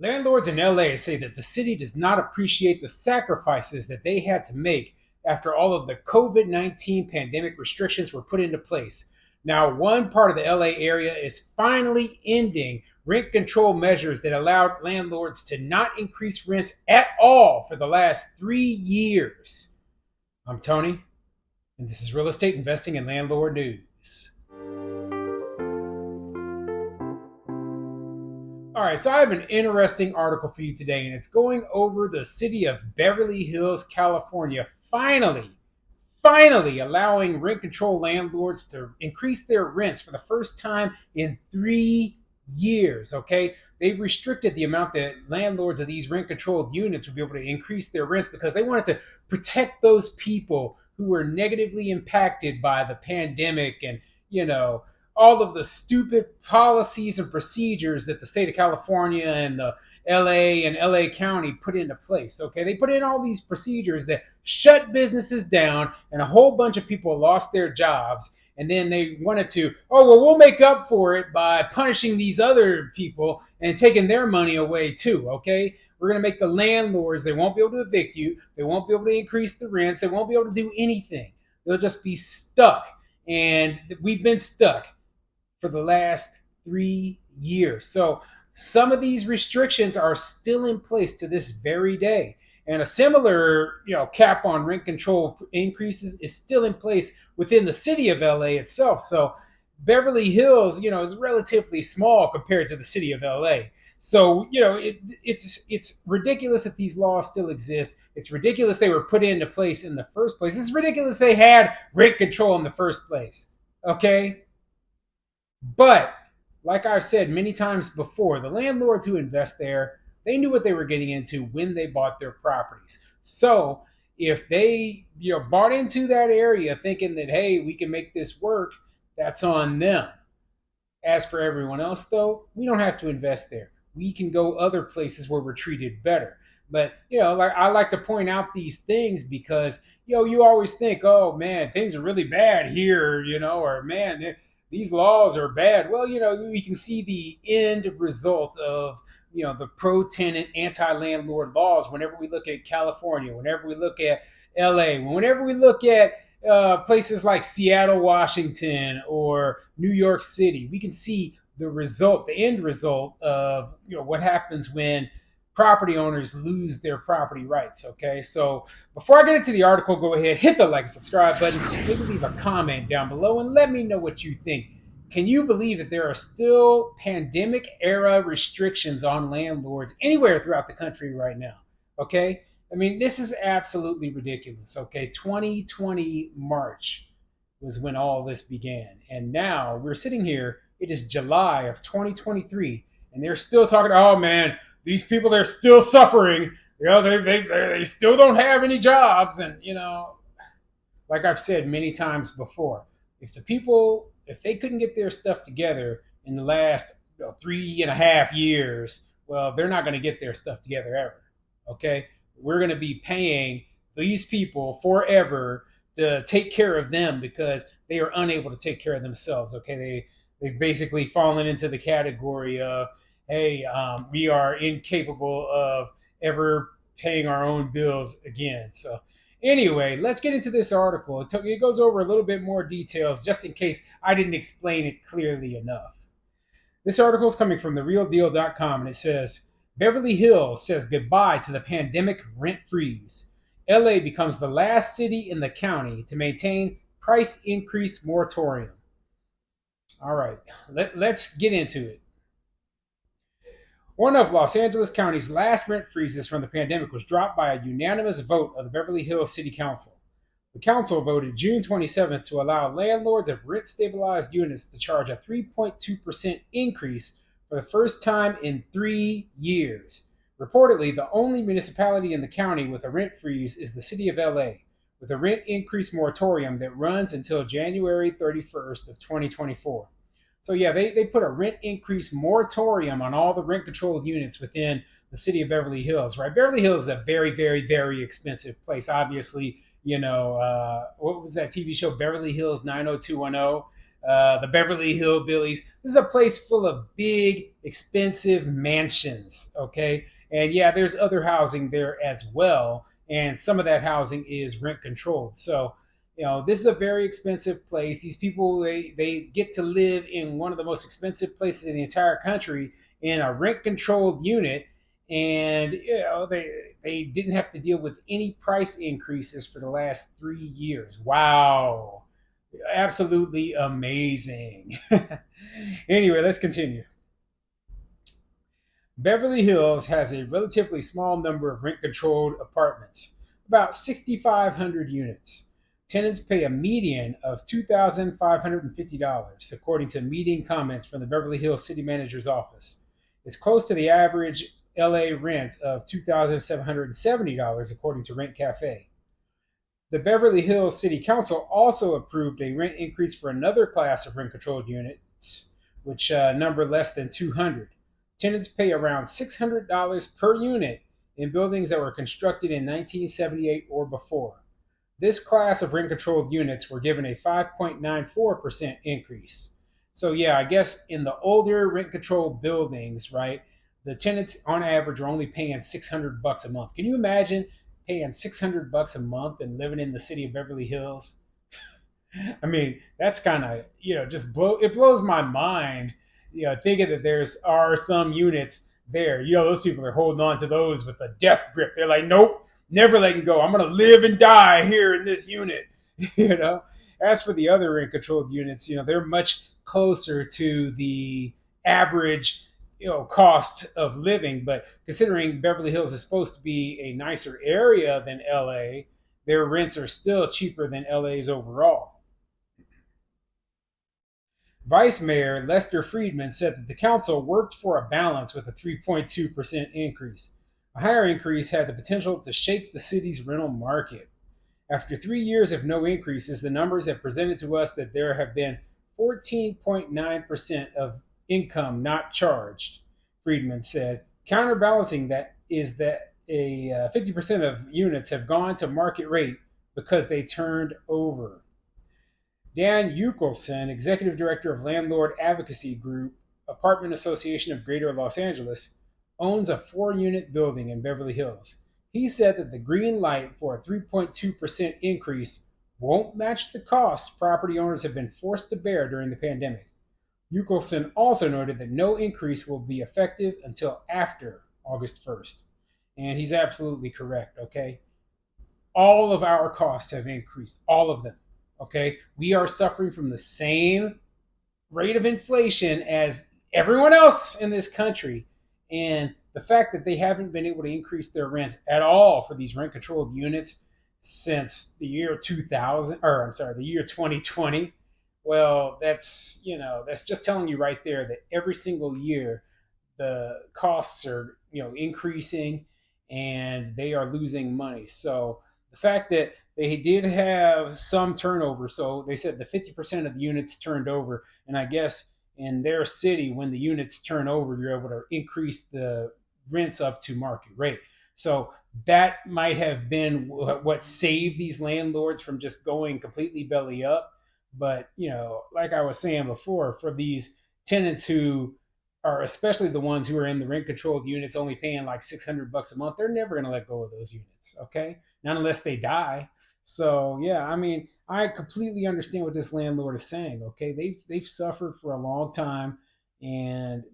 Landlords in LA say that the city does not appreciate the sacrifices that they had to make after all of the COVID 19 pandemic restrictions were put into place. Now, one part of the LA area is finally ending rent control measures that allowed landlords to not increase rents at all for the last 3 years. I'm Tony, and this is Real Estate Investing and Landlord News. All right, so I have an interesting article for you today, and it's going over the city of Beverly Hills, California, finally allowing rent control landlords to increase their rents for the first time in 3 years. Okay, they've restricted the amount that landlords of these rent controlled units would be able to increase their rents because they wanted to protect those people who were negatively impacted by the pandemic and, you know, all of the stupid policies and procedures that the state of California and the LA and LA County put into place. Okay, they put in all these procedures that shut businesses down, and a whole bunch of people lost their jobs. And then they wanted to, oh, well, we'll make up for it by punishing these other people and taking their money away too. Okay, we're going to make the landlords, they won't be able to evict you, they won't be able to increase the rents, they won't be able to do anything. They'll just be stuck. And we've been stuck for the last 3 years. So some of these restrictions are still in place to this very day. And a similar, cap on rent control increases is still in place within the city of LA itself. So Beverly Hills, is relatively small compared to the city of LA. So it's ridiculous that these laws still exist. It's ridiculous they were put into place in the first place. It's ridiculous they had rent control in the first place. Okay, but like I've said many times before, the landlords who invest there, they knew what they were getting into when they bought their properties. So if they, bought into that area thinking that, hey, we can make this work, that's on them. As for everyone else, though, we don't have to invest there. We can go other places where we're treated better. But like I like to point out these things because you always think, oh man, things are really bad here, or man, these laws are bad. Well, we can see the end result of the pro-tenant, anti-landlord laws whenever we look at California, whenever we look at LA, whenever we look at places like Seattle, Washington, or New York City. We can see the result, the end result of what happens when property owners lose their property rights. Okay, so before I get into the article, go ahead, hit the like and subscribe button, maybe leave a comment down below and let me know what you think. Can you believe that there are still pandemic era restrictions on landlords anywhere throughout the country right now? Okay, I mean, this is absolutely ridiculous. Okay, 2020 March was when all this began, and now we're sitting here. It is July of 2023, and they're still talking. Oh man, these people, they're still suffering. They still don't have any jobs, and like I've said many times before, if they couldn't get their stuff together in the last 3.5 years, well, they're not going to get their stuff together ever. Okay, we're going to be paying these people forever to take care of them because they are unable to take care of themselves. Okay, they've basically fallen into the category of, hey, we are incapable of ever paying our own bills again. So anyway, let's get into this article. It goes over a little bit more details just in case I didn't explain it clearly enough. This article is coming from therealdeal.com, and it says Beverly Hills says goodbye to the pandemic rent freeze. LA becomes the last city in the county to maintain price increase moratorium. All right, let's get into it. One of Los Angeles County's last rent freezes from the pandemic was dropped by a unanimous vote of the Beverly Hills City Council. The council voted June 27th to allow landlords of rent-stabilized units to charge a 3.2% increase for the first time in 3 years. Reportedly, the only municipality in the county with a rent freeze is the city of LA, with a rent increase moratorium that runs until January 31st of 2024. So yeah, they put a rent increase moratorium on all the rent controlled units within the city of Beverly Hills, right? Beverly Hills is a very, very, very expensive place. Obviously, what was that TV show, Beverly Hills 90210? the Beverly Hillbillies. This is a place full of big, expensive mansions. Okay, and yeah, there's other housing there as well, and some of that housing is rent controlled. So, this is a very expensive place. These people they get to live in one of the most expensive places in the entire country in a rent controlled unit, and they didn't have to deal with any price increases for the last 3 years. Wow, absolutely amazing. Anyway, let's continue. Beverly Hills has a relatively small number of rent controlled apartments, about 6,500 units. Tenants pay a median of $2,550, according to meeting comments from the Beverly Hills City Manager's office. It's close to the average LA rent of $2,770, according to Rent Cafe. The Beverly Hills City Council also approved a rent increase for another class of rent controlled units, which number less than 200. Tenants pay around $600 per unit in buildings that were constructed in 1978 or before. This class of rent controlled units were given a 5.94% increase. So, yeah, I guess in the older rent controlled buildings, right, the tenants on average are only paying $600 a month. Can you imagine paying $600 a month and living in the city of Beverly Hills? I mean, that's kind of, just it blows my mind, thinking that there's are some units there. Those people are holding on to those with a death grip. They're like, nope, never letting go. I'm going to live and die here in this unit. you know. As for the other rent controlled units, they're much closer to the average, cost of living. But considering Beverly Hills is supposed to be a nicer area than LA, their rents are still cheaper than LA's overall. Vice Mayor Lester Friedman said that the council worked for a balance with a 3.2% increase. A higher increase had the potential to shake the city's rental market. After 3 years of no increases, the numbers have presented to us that there have been 14.9% of income not charged, Friedman said. Counterbalancing that is that 50% of units have gone to market rate because they turned over. Dan Eukelson, executive director of Landlord Advocacy Group, Apartment Association of Greater Los Angeles, owns a 4 unit building in Beverly Hills. He said that the green light for a 3.2% increase won't match the costs property owners have been forced to bear during the pandemic. Eukelson also noted that no increase will be effective until after August 1st. And he's absolutely correct, okay? All of our costs have increased, all of them. Okay, we are suffering from the same rate of inflation as everyone else in this country, and the fact that they haven't been able to increase their rents at all for these rent controlled units since the year 2000, or I'm sorry, the year 2020. Well, that's just telling you right there that every single year the costs are increasing and they are losing money. So the fact that they did have some turnover, so they said the 50% of the units turned over, and I guess in their city when the units turn over you're able to increase the rents up to market rate. So that might have been what saved these landlords from just going completely belly up. But like I was saying before, for these tenants who are especially the ones who are in the rent controlled units only paying like $600 a month, they're never going to let go of those units. Okay, not unless they die. So yeah, I mean, I completely understand what this landlord is saying. Okay, they've suffered for a long time, and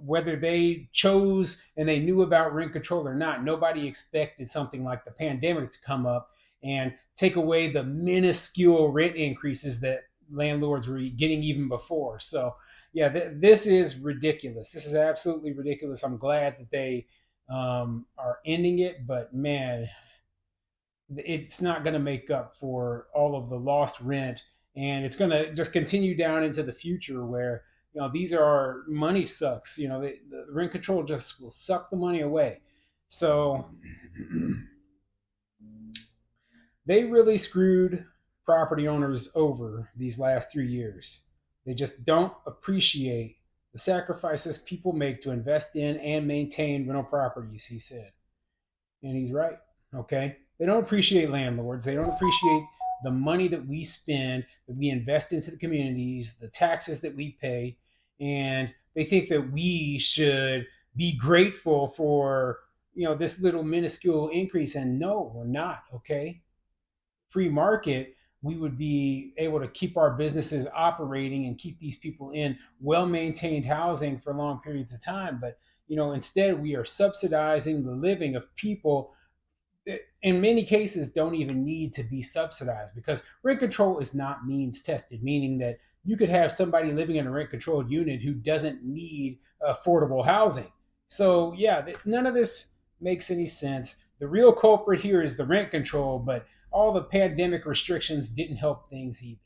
whether they chose and they knew about rent control or not, nobody expected something like the pandemic to come up and take away the minuscule rent increases that landlords were getting even before. So yeah, this is ridiculous. This is absolutely ridiculous. I'm glad that they are ending it, but man, it's not going to make up for all of the lost rent, and it's going to just continue down into the future where these are money sucks. The rent control just will suck the money away. So they really screwed property owners over these last 3 years. They just don't appreciate the sacrifices people make to invest in and maintain rental properties, he said. And he's right. Okay. They don't appreciate landlords. They don't appreciate the money that we spend, that we invest into the communities, the taxes that we pay, and they think that we should be grateful for this little minuscule increase. And no, we're not. Okay, free market, we would be able to keep our businesses operating and keep these people in well maintained housing for long periods of time. But instead we are subsidizing the living of people that in many cases don't even need to be subsidized, because rent control is not means tested, meaning that you could have somebody living in a rent controlled unit who doesn't need affordable housing. So yeah, none of this makes any sense. The real culprit here is the rent control, but all the pandemic restrictions didn't help things either.